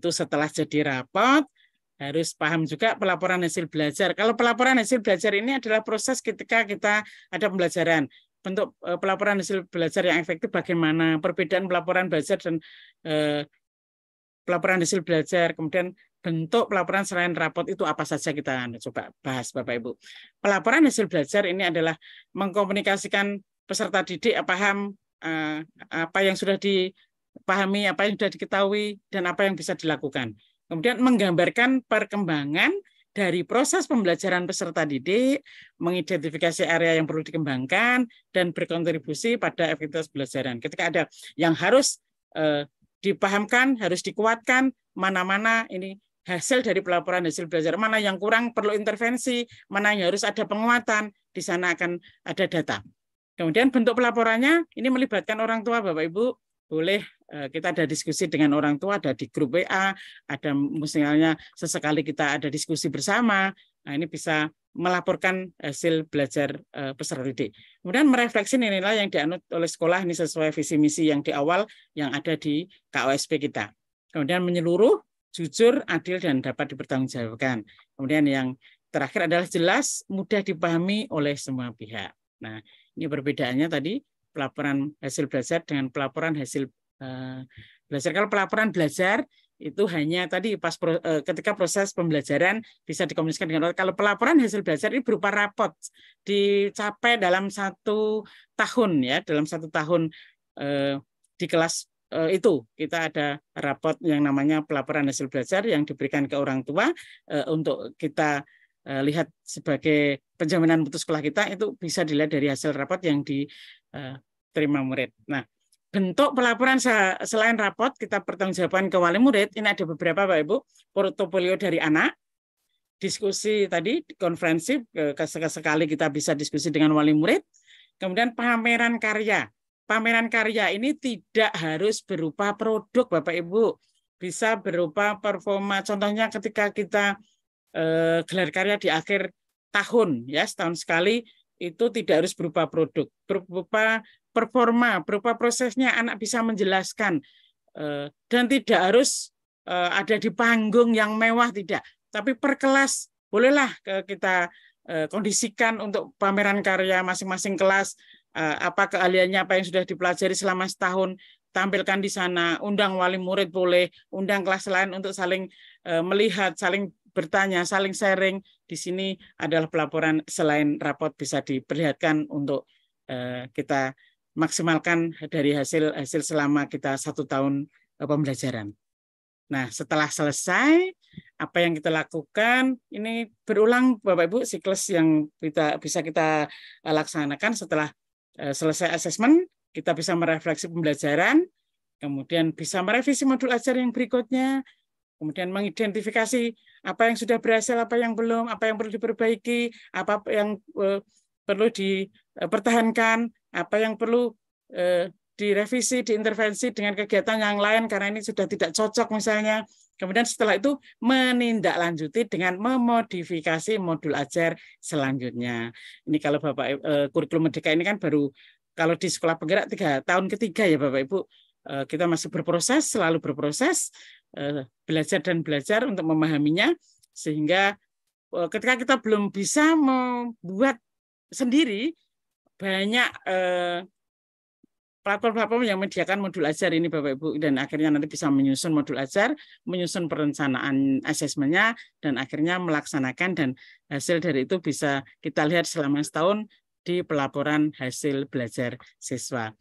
itu setelah jadi rapot, harus paham juga pelaporan hasil belajar. Kalau pelaporan hasil belajar ini adalah proses ketika kita ada pembelajaran. Bentuk pelaporan hasil belajar yang efektif bagaimana, perbedaan pelaporan belajar dan pelaporan hasil belajar, kemudian bentuk pelaporan selain rapot itu apa saja kita coba bahas Bapak Ibu. Pelaporan hasil belajar ini adalah mengkomunikasikan peserta didik paham apa yang sudah dipahami, apa yang sudah diketahui, dan apa yang bisa dilakukan. Kemudian menggambarkan perkembangan dari proses pembelajaran peserta didik, mengidentifikasi area yang perlu dikembangkan, dan berkontribusi pada efektivitas pembelajaran. Ketika ada yang harus dipahamkan, harus dikuatkan, mana-mana ini hasil dari pelaporan hasil belajar, mana yang kurang perlu intervensi, mana yang harus ada penguatan, di sana akan ada data. Kemudian bentuk pelaporannya ini melibatkan orang tua, Bapak Ibu, boleh kita ada diskusi dengan orang tua, ada di grup WA, ada misalnya sesekali kita ada diskusi bersama. Nah, ini bisa melaporkan hasil belajar peserta didik. Kemudian merefleksi nilai yang dianut oleh sekolah ini sesuai visi misi yang di awal yang ada di KOSP kita. Kemudian menyeluruh, jujur, adil, dan dapat dipertanggungjawabkan. Kemudian yang terakhir adalah jelas, mudah dipahami oleh semua pihak. Nah, ini perbedaannya tadi pelaporan hasil belajar dengan pelaporan hasil belajar. Kalau pelaporan belajar itu hanya tadi pas ketika proses pembelajaran bisa dikomunikasikan dengan orang. Kalau pelaporan hasil belajar ini berupa rapot dicapai dalam 1 tahun ya, dalam 1 tahun di kelas itu kita ada rapot yang namanya pelaporan hasil belajar yang diberikan ke orang tua untuk kita lihat sebagai penjaminan mutu sekolah kita. Itu bisa dilihat dari hasil rapot yang diterima murid. Nah, bentuk pelaporan selain rapot kita pertanggungjawabkan ke wali murid, ini ada beberapa Pak Ibu. Portofolio dari anak, diskusi tadi, konferensi, sekali kita bisa diskusi dengan wali murid. Kemudian pameran karya. Pameran karya ini tidak harus berupa produk Bapak Ibu, bisa berupa performa. Contohnya ketika kita gelar karya di akhir tahun ya, setahun sekali, itu tidak harus berupa produk, berupa performa, berupa prosesnya anak bisa menjelaskan, dan tidak harus ada di panggung yang mewah, tidak, tapi per kelas bolehlah kita kondisikan untuk pameran karya masing-masing kelas, apa keahliannya, apa yang sudah dipelajari selama setahun, tampilkan di sana, undang wali murid boleh, undang kelas lain untuk saling melihat, saling bertanya, saling sharing. Di sini adalah pelaporan selain rapot bisa diperlihatkan untuk kita maksimalkan dari hasil selama kita 1 tahun pembelajaran. Nah, setelah selesai, apa yang kita lakukan, ini berulang Bapak Ibu, siklus yang bisa kita laksanakan setelah selesai asesmen, kita bisa merefleksi pembelajaran, kemudian bisa merevisi modul ajar yang berikutnya, kemudian mengidentifikasi apa yang sudah berhasil, apa yang belum, apa yang perlu diperbaiki, apa yang perlu dipertahankan, apa yang perlu direvisi, diintervensi dengan kegiatan yang lain karena ini sudah tidak cocok misalnya. Kemudian setelah itu menindaklanjuti dengan memodifikasi modul ajar selanjutnya. Ini kalau Bapak kurikulum Merdeka ini kan baru kalau di sekolah penggerak 3 tahun ketiga ya Bapak Ibu. Kita masih berproses, selalu berproses, belajar dan belajar untuk memahaminya, sehingga ketika kita belum bisa membuat sendiri, banyak platform-platform yang menyediakan modul ajar ini Bapak Ibu, dan akhirnya nanti bisa menyusun modul ajar, menyusun perencanaan asesmennya, dan akhirnya melaksanakan, dan hasil dari itu bisa kita lihat selama setahun di pelaporan hasil belajar siswa.